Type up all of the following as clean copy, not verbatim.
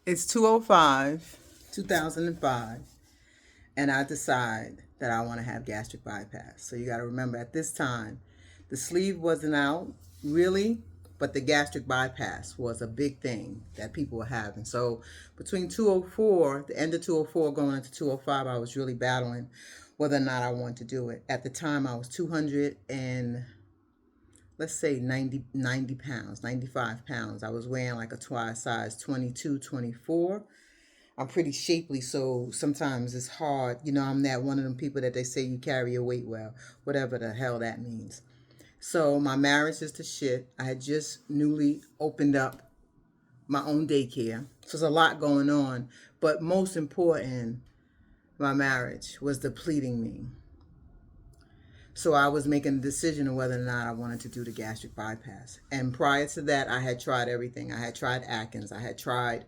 It's 2:05, 2005, and I decide that I want to have gastric bypass. So you got to remember at this time, the sleeve wasn't out really, but the gastric bypass was a big thing that people were having. So between 204, the end of 204 going into 205, I was really battling whether or not I wanted to do it. At the time, I was 200 and let's say 90 pounds, 95 pounds. I was wearing like a size 22, 24. I'm pretty shapely, so sometimes it's hard. I'm that one of them people that they say you carry your weight well, whatever the hell that means. So my marriage is the shit. I had just newly opened up my own daycare. So there's a lot going on. But most important, my marriage was depleting me. So I was making a decision of whether or not I wanted to do the gastric bypass. And prior to that, I had tried everything. I had tried Atkins. I had tried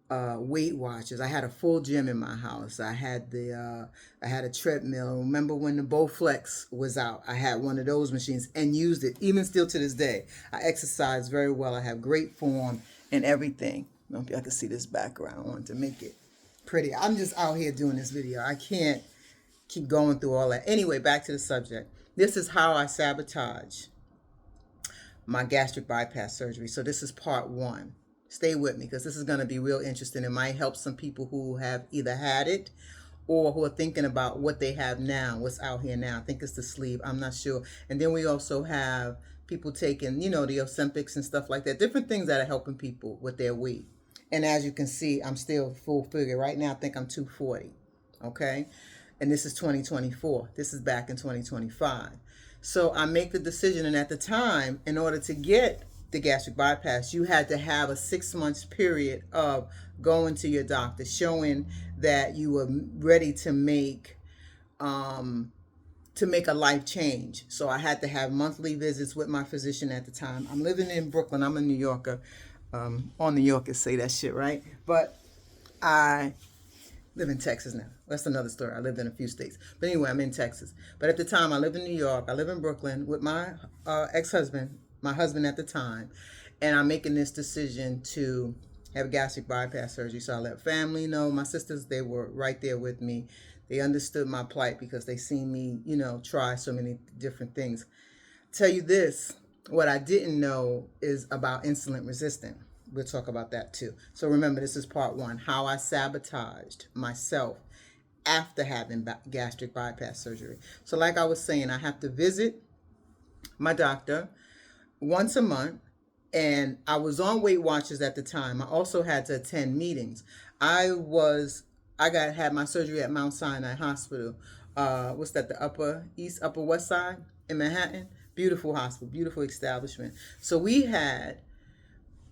Weight Watchers. I had a full gym in my house. I had a treadmill. Remember when the Bowflex was out? I had one of those machines and used it, even still to this day. I exercise very well. I have great form and everything. I don't know if y'all can see this background. I wanted to make it pretty. I'm just out here doing this video. I can't keep going through all that. Anyway, back to the subject. This is how I sabotage my gastric bypass surgery. So this is part one. Stay with me because this is going to be real interesting. It might help some people who have either had it or who are thinking about what they have now, what's out here now. I think it's the sleeve. I'm not sure. And then we also have people taking, the Ozempics and stuff like that. Different things that are helping people with their weight. And as you can see, I'm still full figure. Right now, I think I'm 240. Okay? And this is 2024. This is back in 2025. So I make the decision, and at the time, in order to get the gastric bypass, you had to have a 6 months period of going to your doctor, showing that you were ready to make a life change. So I had to have monthly visits with my physician at the time. I'm living in Brooklyn. I'm a New Yorker. All New Yorkers say that shit, right? But I live in Texas now. That's another story. I lived in a few states. But anyway, I'm in Texas. But at the time, I lived in New York. I live in Brooklyn with my ex-husband, my husband at the time. And I'm making this decision to have gastric bypass surgery. So I let family know. My sisters, they were right there with me. They understood my plight because they seen me, try so many different things. Tell you this, what I didn't know is about insulin resistant. We'll talk about that too. So remember, this is part one, how I sabotaged myself after having gastric bypass surgery. So like I was saying, I have to visit my doctor once a month, and I was on Weight Watchers at the time. I also had to attend meetings. I had my surgery at Mount Sinai Hospital. What's that? The Upper West Side in Manhattan. Beautiful hospital, beautiful establishment. So we had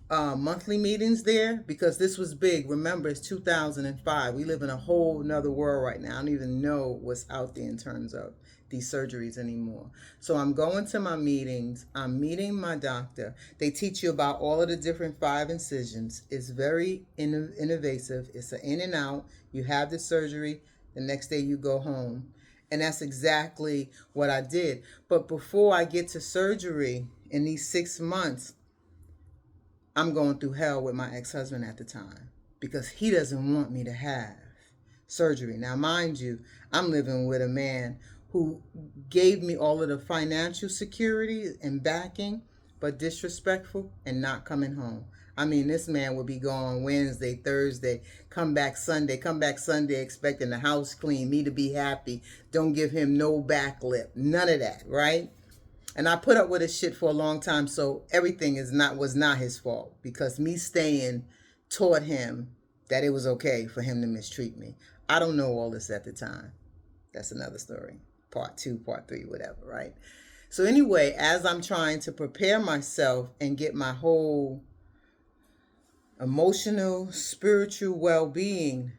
monthly meetings there because this was big. Remember, it's 2005. We live in a whole nother world right now. I don't even know what's out there in terms of these surgeries anymore. So I'm going to my meetings. I'm meeting my doctor. They teach you about all of the different 5 incisions. It's very innovative. It's an in and out. You have the surgery. The next day you go home. And that's exactly what I did. But before I get to surgery in these 6 months, I'm going through hell with my ex-husband at the time because he doesn't want me to have surgery. Now, mind you, I'm living with a man who gave me all of the financial security and backing, but disrespectful and not coming home. I mean, this man would be gone Wednesday, Thursday, come back Sunday expecting the house clean, me to be happy. Don't give him no back lip, none of that, right? And I put up with his shit for a long time, so everything was not his fault because me staying taught him that it was okay for him to mistreat me. I don't know all this at the time. That's another story. Part 2, part 3, whatever, right? So anyway, as I'm trying to prepare myself and get my whole emotional, spiritual well-being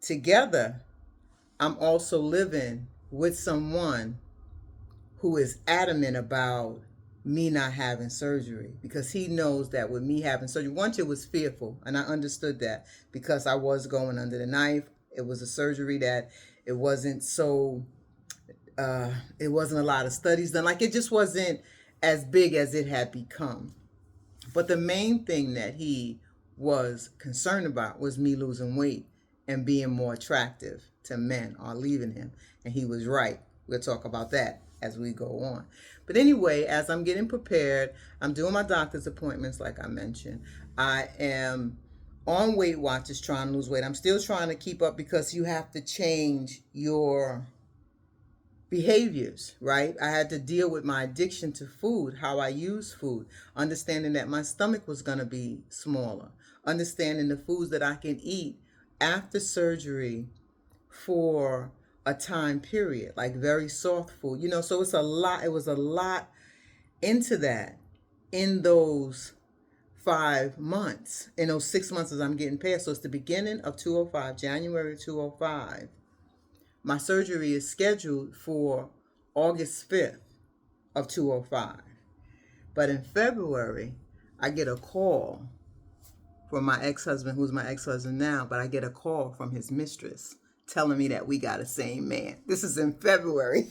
together, I'm also living with someone who is adamant about me not having surgery because he knows that with me having surgery, once it was fearful, and I understood that because I was going under the knife. It was a surgery that it wasn't it wasn't a lot of studies done. Like, it just wasn't as big as it had become. But the main thing that he was concerned about was me losing weight and being more attractive to men or leaving him. And he was right. We'll talk about that as we go on. But anyway, as I'm getting prepared, I'm doing my doctor's appointments, like I mentioned. I am on Weight Watchers trying to lose weight. I'm still trying to keep up because you have to change your behaviors, right? I had to deal with my addiction to food, how I use food, understanding that my stomach was going to be smaller, understanding the foods that I can eat after surgery for a time period, like very soft food, so it's a lot. It was a lot into that in those 5 months, in those 6 months as I'm getting past. So it's the beginning of 2005, January 2005. My surgery is scheduled for August 5th of 2005. But in February, I get a call from my ex-husband, who's my ex-husband now, but I get a call from his mistress telling me that we got the same man. This is in February.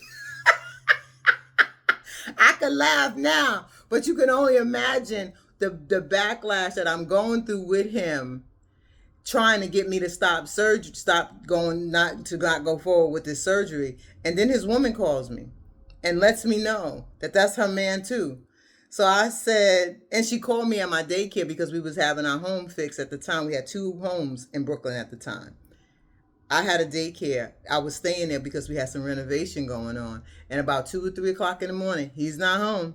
I could laugh now, but you can only imagine the backlash that I'm going through with him, trying to get me to stop not go forward with this surgery. And then his woman calls me and lets me know that that's her man too. So I said, and she called me at my daycare because we was having our home fixed at the time. We had 2 homes in Brooklyn at the time. I had a daycare. I was staying there because we had some renovation going on. And about 2 or 3 o'clock in the morning, he's not home.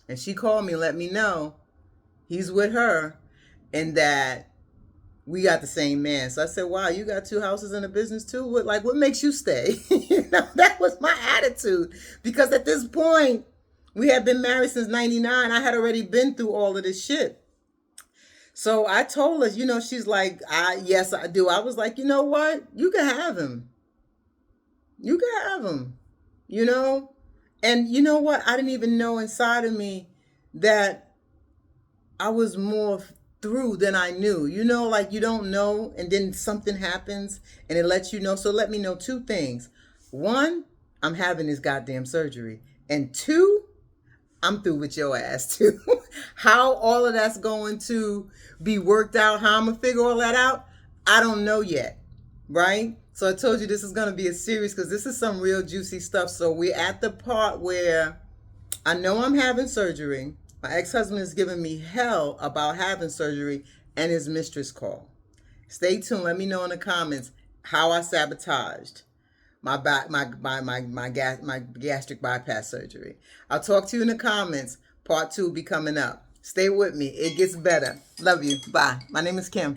And she called me and let me know he's with her and that we got the same man. So I said, wow, you got 2 houses and a business too? What makes you stay? That was my attitude. Because at this point, we had been married since 99. I had already been through all of this shit. So I told her, she's like, yes, I do. I was like, you know what? You can have him. You can have him, And you know what? I didn't even know inside of me that I was more through than I knew. You don't know, and then something happens and it lets you know. So let me know 2 things. 1, I'm having this goddamn surgery. And 2, I'm through with your ass too. How all of that's going to be worked out, how I'm going to figure all that out, I don't know yet, right? So I told you this is going to be a series because this is some real juicy stuff. So we're at the part where I know I'm having surgery. My ex-husband is giving me hell about having surgery, and his mistress called. Stay tuned. Let me know in the comments how I sabotaged my gastric bypass surgery. I'll talk to you in the comments. Part 2 will be coming up. Stay with me. It gets better. Love you. Bye. My name is Kim.